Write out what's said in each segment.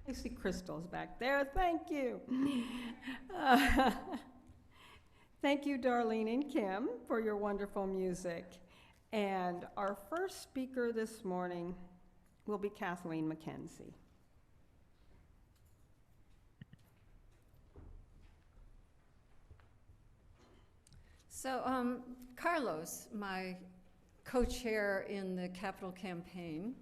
I see crystals back there. Thank you. Uh, Thank you, Darlene and Kim, for your wonderful music. And our first speaker this morning will be Kathleen McKenzie. So Carlos, my co-chair in the Capital Campaign,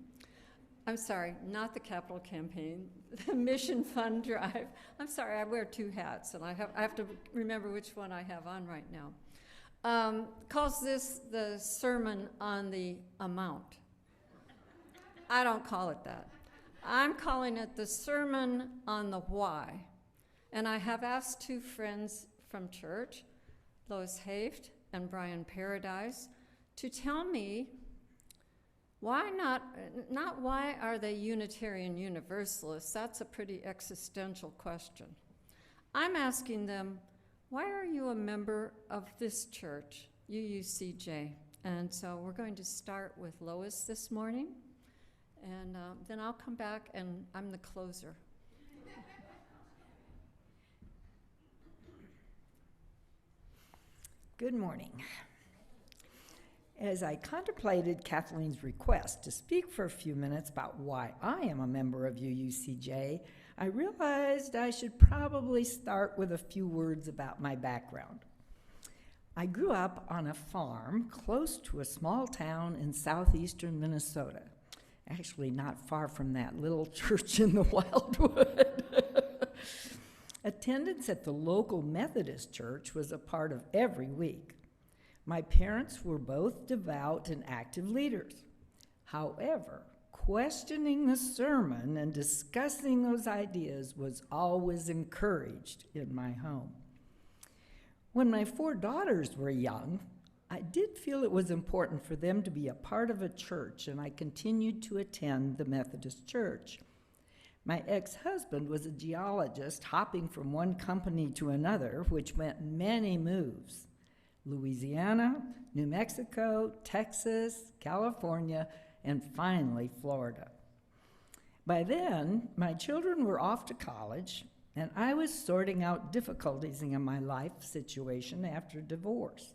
I'm sorry, not the Capital Campaign, the Mission Fund Drive. I'm sorry, I wear two hats, and I have to remember which one I have on right now. Calls this the Sermon on the Amount. I don't call it that. I'm calling it the Sermon on the Why. And I have asked two friends from church, Lois Hoeft and Brian Paradise, to tell me why not why are they Unitarian Universalists? That's a pretty existential question. I'm asking them, why are you a member of this church, UUCJ? And so we're going to start with Lois this morning, and then I'll come back and I'm the closer. Good morning. As I contemplated Kathleen's request to speak for a few minutes about why I am a member of UUCJ, I realized I should probably start with a few words about my background. I grew up on a farm close to a small town in southeastern Minnesota, actually not far from that little church in the Wildwood. Attendance at the local Methodist church was a part of every week. My parents were both devout and active leaders. However, questioning the sermon and discussing those ideas was always encouraged in my home. When my 4 daughters were young, I did feel it was important for them to be a part of a church, and I continued to attend the Methodist church. My ex-husband was a geologist hopping from one company to another, which meant many moves. Louisiana, New Mexico, Texas, California, and finally Florida. By then, my children were off to college, and I was sorting out difficulties in my life situation after divorce.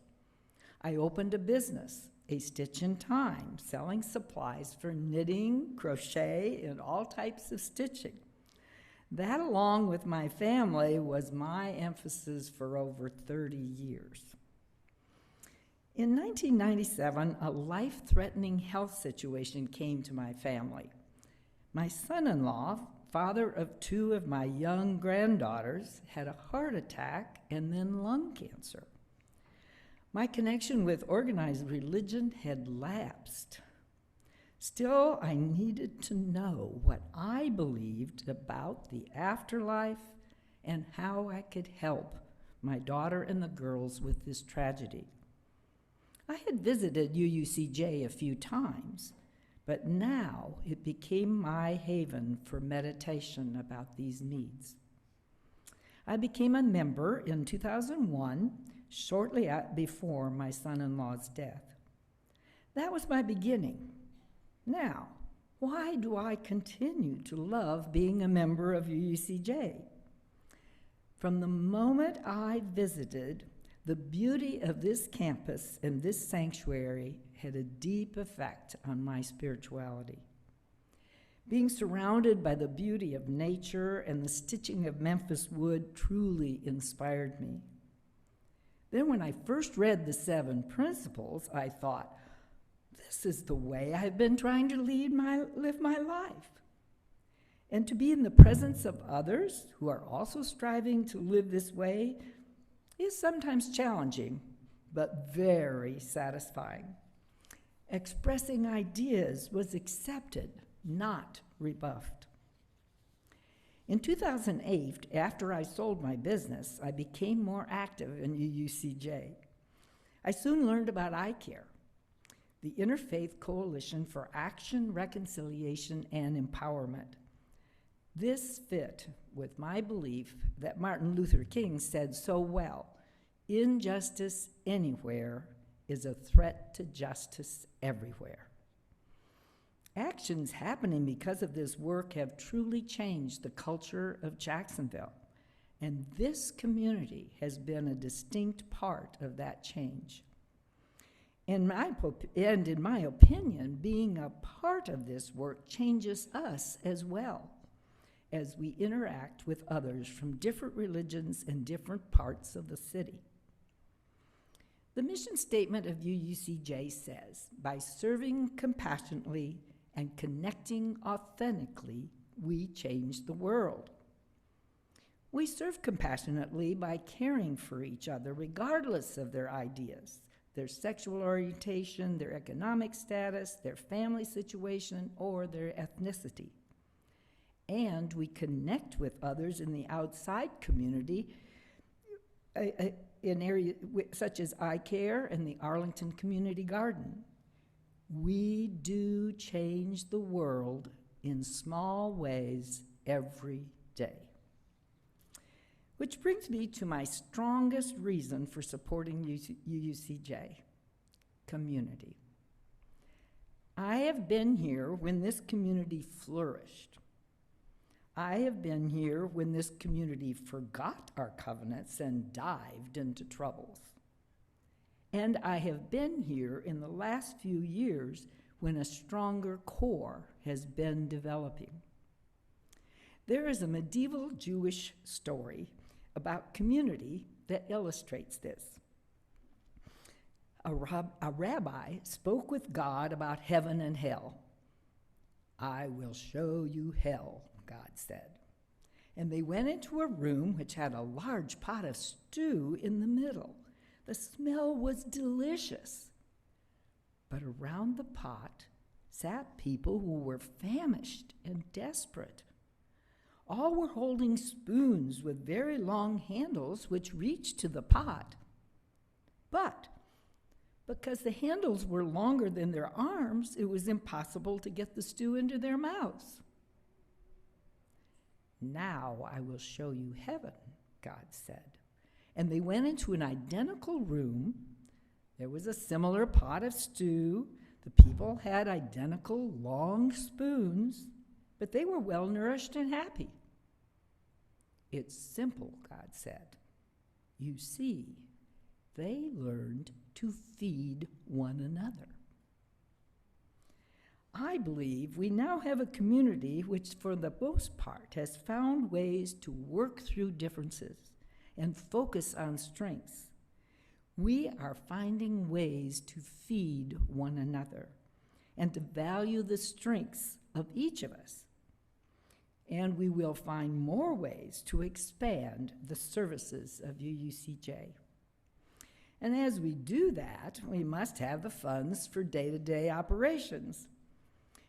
I opened a business, A Stitch in Time, selling supplies for knitting, crochet, and all types of stitching. That, along with my family, was my emphasis for over 30 years. In 1997, a life-threatening health situation came to my family. My son-in-law, father of 2 of my young granddaughters, had a heart attack and then lung cancer. My connection with organized religion had lapsed. Still, I needed to know what I believed about the afterlife and how I could help my daughter and the girls with this tragedy. I had visited UUCJ a few times, but now it became my haven for meditation about these needs. I became a member in 2001, shortly before my son-in-law's death. That was my beginning. Now, why do I continue to love being a member of UUCJ? From the moment I visited, the beauty of this campus and this sanctuary had a deep effect on my spirituality. Being surrounded by the beauty of nature and the stitching of Memphis wood truly inspired me. Then when I first read the 7 principles, I thought, this is the way I've been trying to live my life. And to be in the presence of others who are also striving to live this way is sometimes challenging, but very satisfying. Expressing ideas was accepted, not rebuffed. In 2008, after I sold my business, I became more active in UUCJ. I soon learned about iCare, the Interfaith Coalition for Action, Reconciliation, and Empowerment. This fit with my belief that Martin Luther King said so well, injustice anywhere is a threat to justice everywhere. Actions happening because of this work have truly changed the culture of Jacksonville, and this community has been a distinct part of that change. In my opinion, being a part of this work changes us as well as we interact with others from different religions and different parts of the city. The mission statement of UUCJ says, by serving compassionately and connecting authentically, we change the world. We serve compassionately by caring for each other regardless of their ideas, their sexual orientation, their economic status, their family situation, or their ethnicity. And we connect with others in the outside community in areas such as iCare and the Arlington Community Garden. We do change the world in small ways every day. Which brings me to my strongest reason for supporting UUCJ, community. I have been here when this community flourished. I have been here when this community forgot our covenants and dived into troubles. And I have been here in the last few years when a stronger core has been developing. There is a medieval Jewish story about community that illustrates this. A rabbi spoke with God about heaven and hell. I will show you hell, God said. And they went into a room which had a large pot of stew in the middle. The smell was delicious. But around the pot sat people who were famished and desperate. All were holding spoons with very long handles which reached to the pot. But because the handles were longer than their arms, it was impossible to get the stew into their mouths. Now I will show you heaven, God said. And they went into an identical room. There was a similar pot of stew. The people had identical long spoons, but they were well nourished and happy. It's simple, God said. You see, they learned to feed one another. I believe we now have a community which, for the most part, has found ways to work through differences and focus on strengths. We are finding ways to feed one another and to value the strengths of each of us. And we will find more ways to expand the services of UUCJ. And as we do that, we must have the funds for day-to-day operations.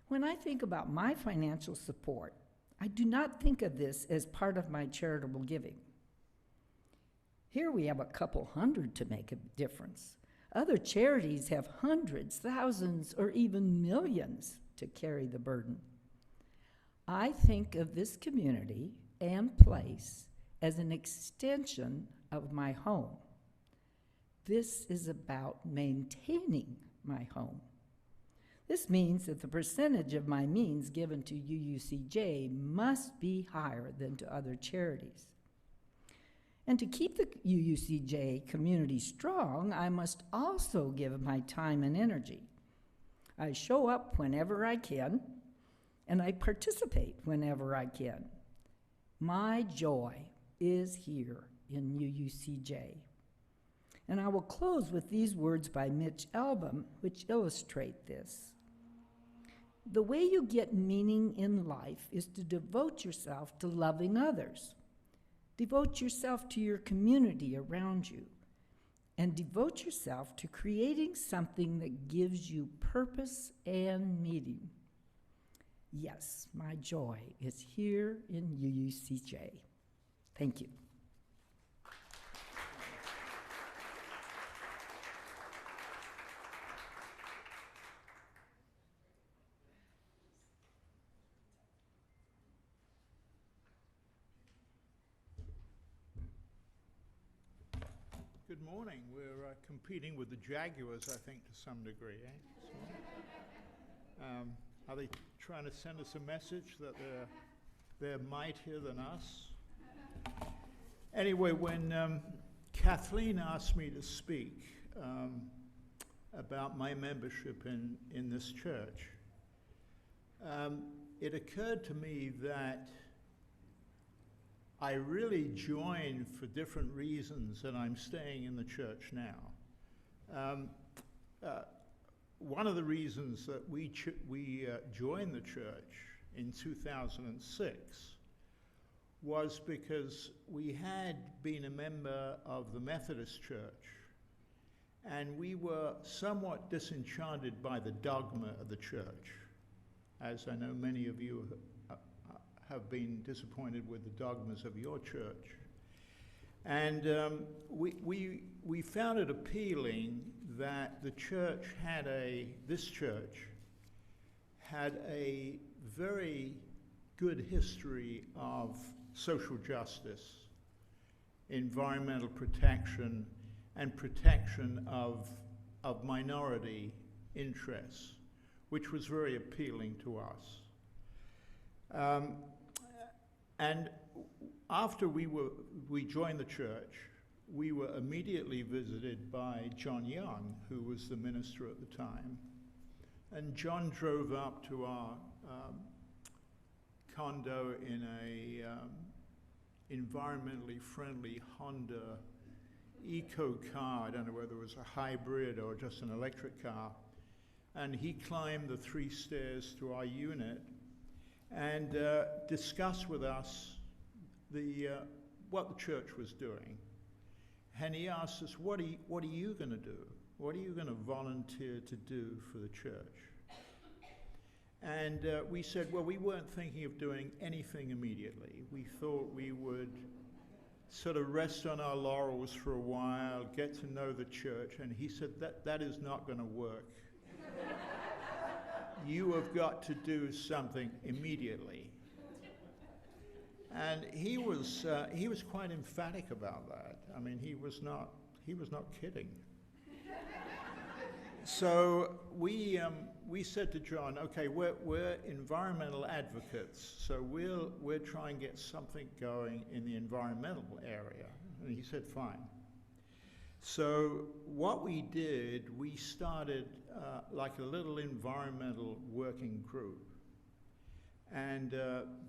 When I think about my financial support, I do not think of this as part of my charitable giving. Here we have a couple hundred to make a difference. Other charities have hundreds, thousands, or even millions to carry the burden. I think of this community and place as an extension of my home. This is about maintaining my home. This means that the percentage of my means given to UUCJ must be higher than to other charities. And to keep the UUCJ community strong, I must also give my time and energy. I show up whenever I can, and I participate whenever I can. My joy is here in UUCJ. And I will close with these words by Mitch Albom, which illustrate this. The way you get meaning in life is to devote yourself to loving others. Devote yourself to your community around you, and devote yourself to creating something that gives you purpose and meaning. Yes, my joy is here in UUCJ. Thank you. Good morning. We're competing with the Jaguars, I think, to some degree. Are they trying to send us a message that they're mightier than us? Anyway, when Kathleen asked me to speak about my membership in this church, it occurred to me that I really joined for different reasons, and I'm staying in the church now. One of the reasons that we joined the church in 2006 was because we had been a member of the Methodist Church, and we were somewhat disenchanted by the dogma of the church, as I know many of you have been disappointed with the dogmas of your church. And we found it appealing that this church had a very good history of social justice, environmental protection, and protection of minority interests, which was very appealing to us. And after we joined the church, we were immediately visited by John Young, who was the minister at the time. And John drove up to our condo in a environmentally friendly Honda eco car. I don't know whether it was a hybrid or just an electric car. And he climbed the 3 stairs to our unit and discussed with us what the church was doing. And he asked us, what are you going to do? What are you going to volunteer to do for the church? And we said, well, we weren't thinking of doing anything immediately. We thought we would sort of rest on our laurels for a while, get to know the church. And he said, that is not going to work. You have got to do something immediately. And he was quite emphatic about that. I mean, he was not kidding. So we said to John, okay, we're environmental advocates, so we'll try and get something going in the environmental area. And he said, fine. So what we did, we started like a little environmental working group. And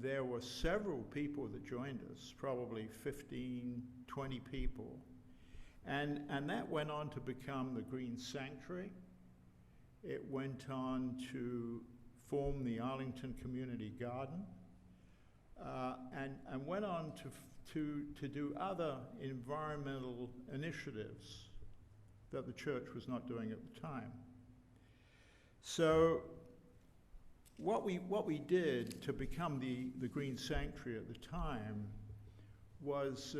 there were several people that joined us, probably 15, 20 people. And that went on to become the Green Sanctuary. It went on to form the Arlington Community Garden, and went on to do other environmental initiatives that the church was not doing at the time. So what we did to become the Green Sanctuary at the time was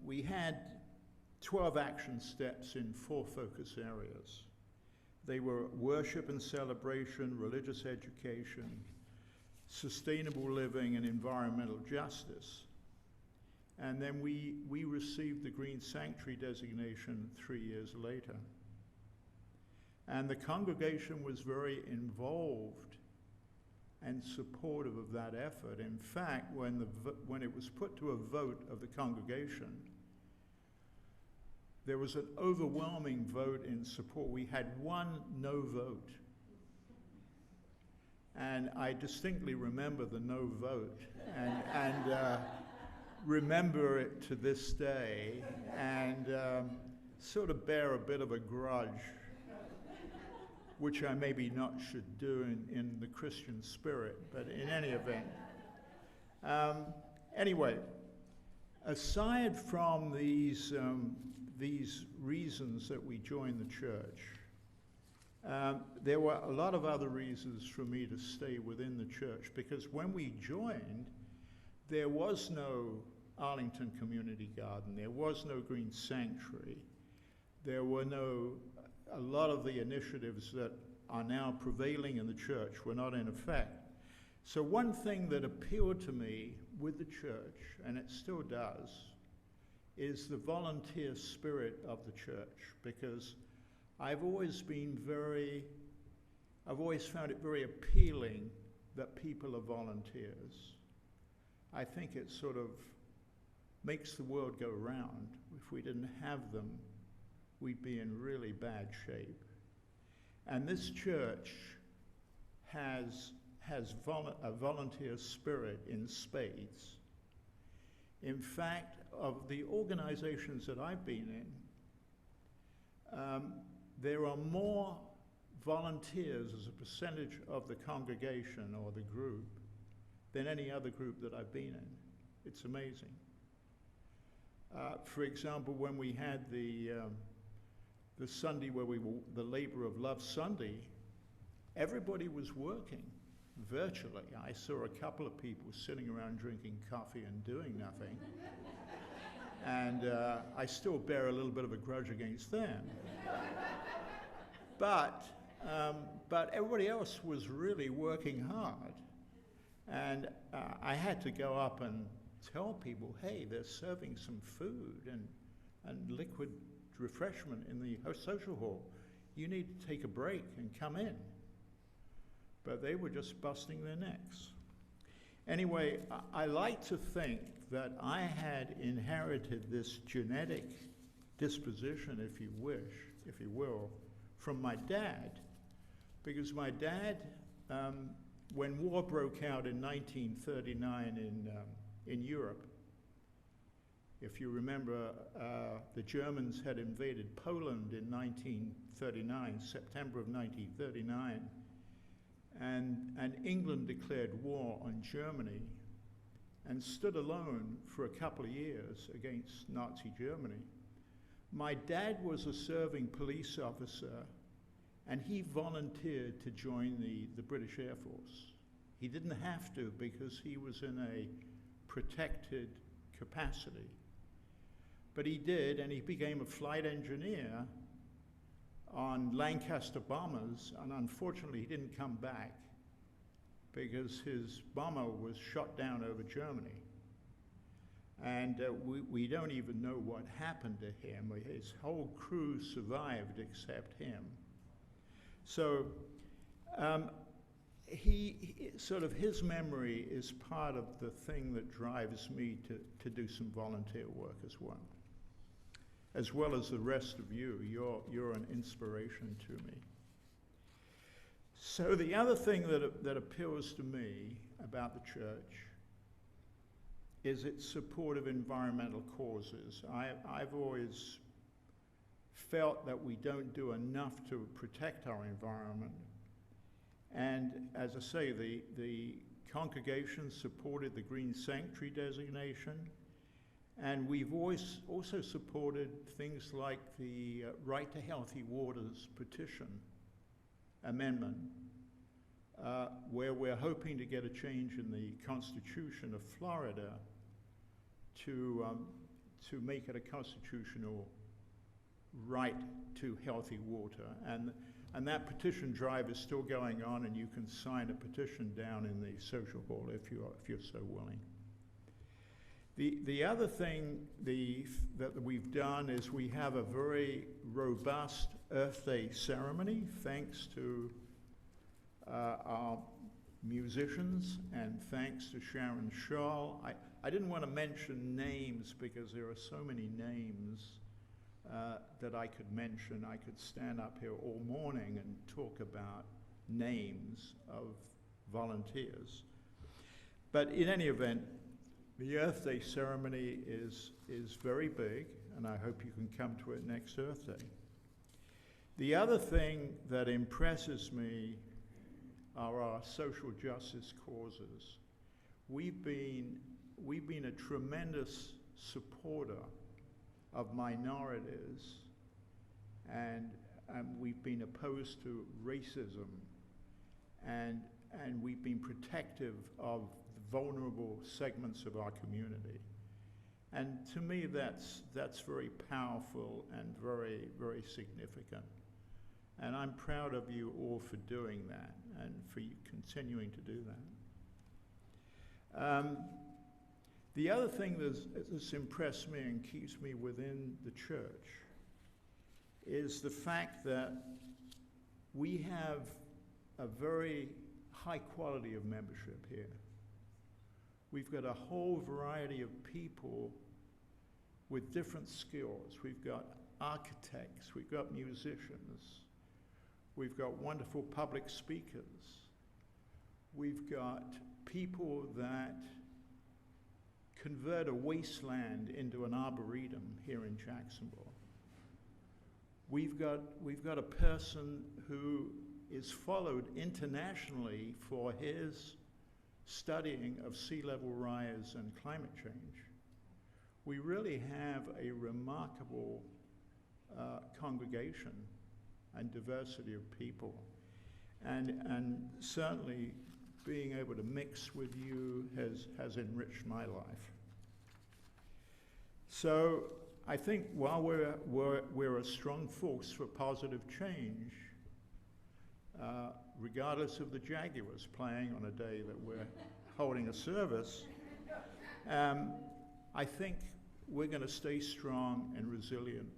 we had 12 action steps in 4 focus areas. They were worship and celebration, religious education, sustainable living, and environmental justice. And then we received the Green Sanctuary designation 3 years later. And the congregation was very involved and supportive of that effort. In fact, when it was put to a vote of the congregation, there was an overwhelming vote in support. We had 1 no vote. And I distinctly remember the no vote and remember it to this day, and sort of bear a bit of a grudge, which I maybe not should do in the Christian spirit, but in any event. Anyway, aside from these reasons that we joined the church, there were a lot of other reasons for me to stay within the church, because when we joined, there was no Arlington Community Garden, there was no Green Sanctuary, there were a lot of the initiatives that are now prevailing in the church were not in effect. So one thing that appealed to me with the church, and it still does, is the volunteer spirit of the church, because I've always been very I've always found it very appealing that people are volunteers. I think it sort of makes the world go round. If we didn't have them, we'd be in really bad shape. And this church has a volunteer spirit in spades. In fact, of the organizations that I've been in, there are more volunteers as a percentage of the congregation or the group than any other group that I've been in. It's amazing. For example, when we had the Sunday where we were the Labor of Love Sunday, everybody was working virtually. I saw a couple of people sitting around drinking coffee and doing nothing. And I still bear a little bit of a grudge against them. But everybody else was really working hard. And I had to go up and tell people, hey, they're serving some food and liquid refreshment in the social hall. You need to take a break and come in. But they were just busting their necks. Anyway, I like to think that I had inherited this genetic disposition, if you will, from my dad. Because my dad, when war broke out in 1939 in Europe, if you remember, the Germans had invaded Poland in 1939, September of 1939, and England declared war on Germany and stood alone for a couple of years against Nazi Germany. My dad was a serving police officer, and he volunteered to join the British Air Force. He didn't have to because he was in a protected capacity. But he did, and he became a flight engineer on Lancaster bombers, and unfortunately he didn't come back because his bomber was shot down over Germany. And we don't even know what happened to him. His whole crew survived except him. So his memory is part of the thing that drives me to do some volunteer work as well as the rest of you. You're an inspiration to me. So the other thing that appeals to me about the church is its support of environmental causes. I've always felt that we don't do enough to protect our environment. And as I say, the congregation supported the Green Sanctuary designation, and we've always also supported things like the Right to Healthy Waters petition amendment, where we're hoping to get a change in the Constitution of Florida to make it a constitutional right to healthy water. And that petition drive is still going on, and you can sign a petition down in the social hall if you're so willing. The other thing that we've done is we have a very robust Earth Day ceremony, thanks to our musicians and thanks to Sharon Shaw. I didn't want to mention names because there are so many names that I could mention. I could stand up here all morning and talk about names of volunteers. But in any event, the Earth Day ceremony is very big, and I hope you can come to it next Earth Day. The other thing that impresses me are our social justice causes. We've been a tremendous supporter of minorities, and we've been opposed to racism, and we've been protective of vulnerable segments of our community. And to me, that's very powerful and very, very significant. And I'm proud of you all for doing that and for you continuing to do that. The other thing that's impressed me and keeps me within the church is the fact that we have a very high quality of membership here. We've got a whole variety of people with different skills. We've got architects, we've got musicians, we've got wonderful public speakers, we've got people that convert a wasteland into an arboretum here in Jacksonville. We've got a person who is followed internationally for his studying of sea level rise and climate change. We really have a remarkable congregation and diversity of people. And certainly being able to mix with you has enriched my life. So I think while we're a strong force for positive change, regardless of the Jaguars playing on a day that we're holding a service, I think we're going to stay strong and resilient,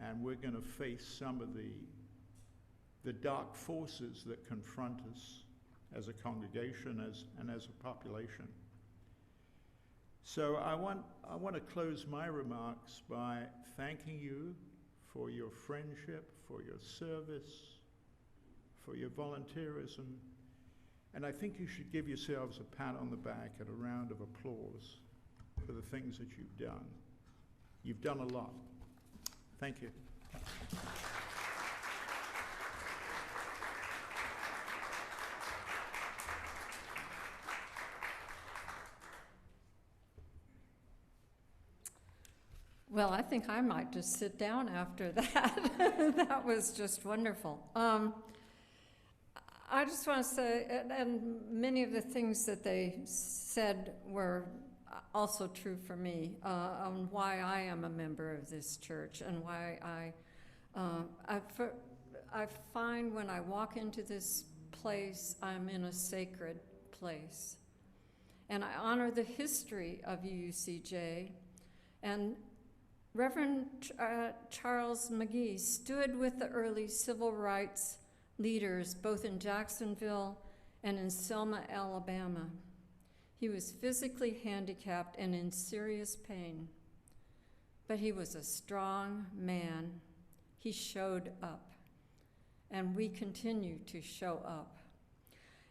and we're going to face some of the dark forces that confront us as a congregation and as a population. So I want to close my remarks by thanking you for your friendship, for your service, for your volunteerism, and I think you should give yourselves a pat on the back and a round of applause for the things that you've done. You've done a lot. Thank you. Well, I think I might just sit down after that. That was just wonderful. I just want to say, and many of the things that they said were also true for me, on why I am a member of this church and why I find when I walk into this place, I'm in a sacred place. And I honor the history of UUCJ. And Reverend Charles McGee stood with the early civil rights leaders both in Jacksonville and in Selma, Alabama. He was physically handicapped and in serious pain, but he was a strong man. He showed up, and we continue to show up.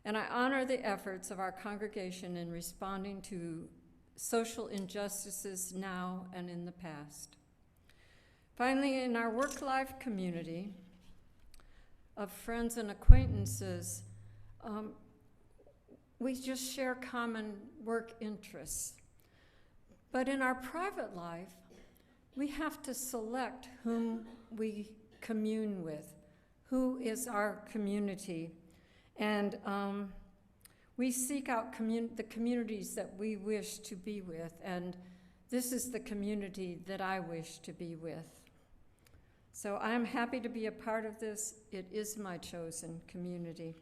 And I honor the efforts of our congregation in responding to social injustices now and in the past. Finally, in our work-life community of friends and acquaintances, we just share common work interests. But in our private life, we have to select whom we commune with, who is our community. And we seek out the communities that we wish to be with, and this is the community that I wish to be with. So I'm happy to be a part of this. It is my chosen community.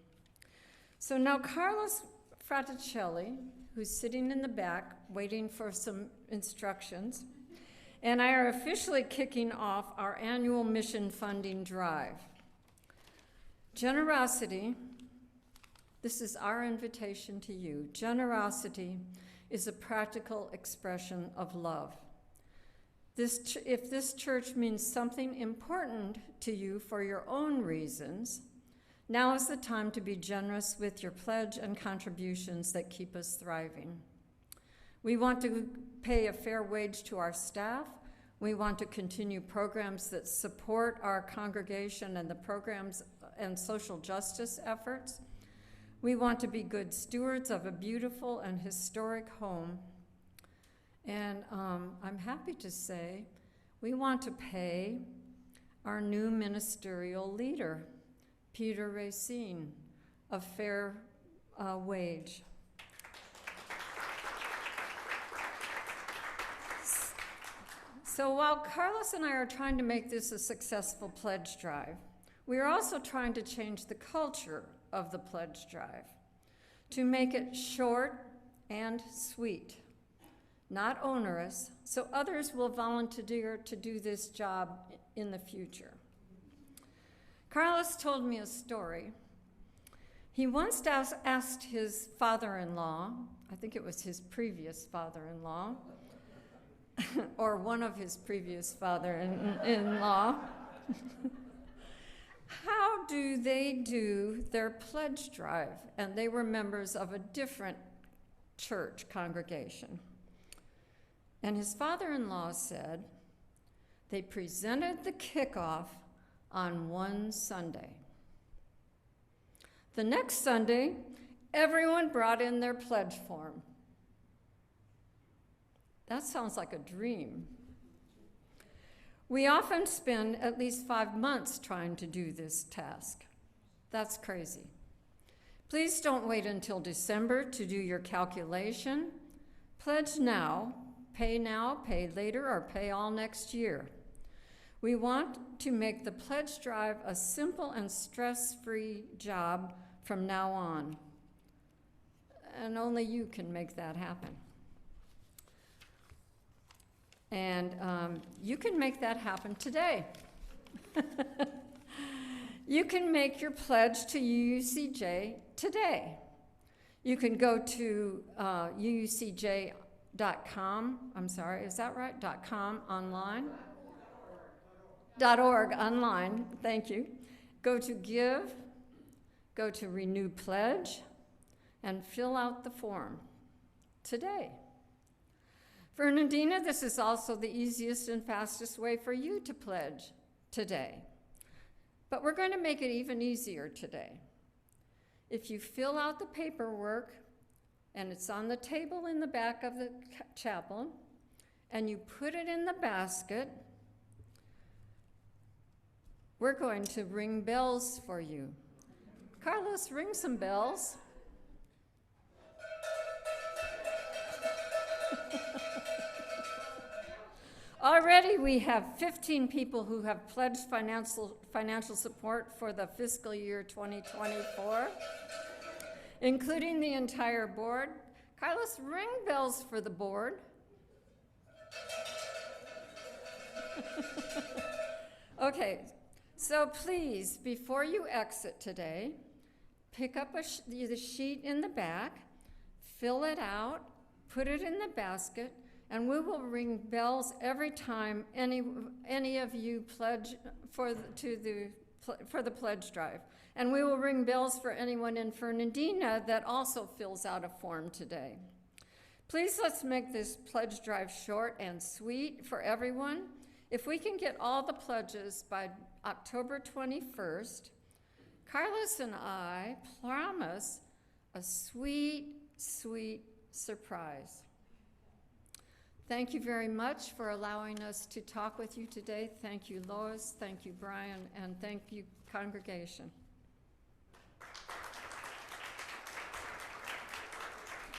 So now Carlos Fraticelli, who's sitting in the back waiting for some instructions, and I are officially kicking off our annual mission funding drive. Generosity, this is our invitation to you. Generosity is a practical expression of love. If this church means something important to you for your own reasons, now is the time to be generous with your pledge and contributions that keep us thriving. We want to pay a fair wage to our staff. We want to continue programs that support our congregation and the programs and social justice efforts. We want to be good stewards of a beautiful and historic home. And I'm happy to say we want to pay our new ministerial leader, Peter Racine, a fair wage. So while Carlos and I are trying to make this a successful pledge drive, we are also trying to change the culture of the pledge drive to make it short and sweet, not onerous, so others will volunteer to do this job in the future. Carlos told me a story He once asked his father-in-law, I think it was his previous father-in-law, or one of his previous father-in-law, how do they do their pledge drive? And they were members of a different church congregation. And his father-in-law said they presented the kickoff on one Sunday. The next Sunday, everyone brought in their pledge form. That sounds like a dream. We often spend at least 5 months trying to do this task. That's crazy. Please don't wait until December to do your calculation. Pledge now, pay later, or pay all next year. We want to make the pledge drive a simple and stress-free job from now on. And only you can make that happen. And you can make that happen today. You can make your pledge to UUCJ today. You can go to UUCJ.com, I'm sorry, is that right? .com online? .org online, thank you. Go to Give, go to Renew Pledge, and fill out the form today. For Nadina, this is also the easiest and fastest way for you to pledge today. But we're going to make it even easier today. If you fill out the paperwork, and it's on the table in the back of the chapel, and you put it in the basket, we're going to ring bells for you. Carlos, ring some bells. Already we have 15 people who have pledged financial support for the fiscal year 2024, including the entire board. Carlos, ring bells for the board. Okay, so please, before you exit today, pick up the sheet in the back, fill it out, put it in the basket, and we will ring bells every time any of you pledge for the pledge drive. And we will ring bells for anyone in Fernandina that also fills out a form today. Please, let's make this pledge drive short and sweet for everyone. If we can get all the pledges by October 21st, Carlos and I promise a sweet, sweet surprise. Thank you very much for allowing us to talk with you today. Thank you, Lois. Thank you, Brian. And thank you, congregation.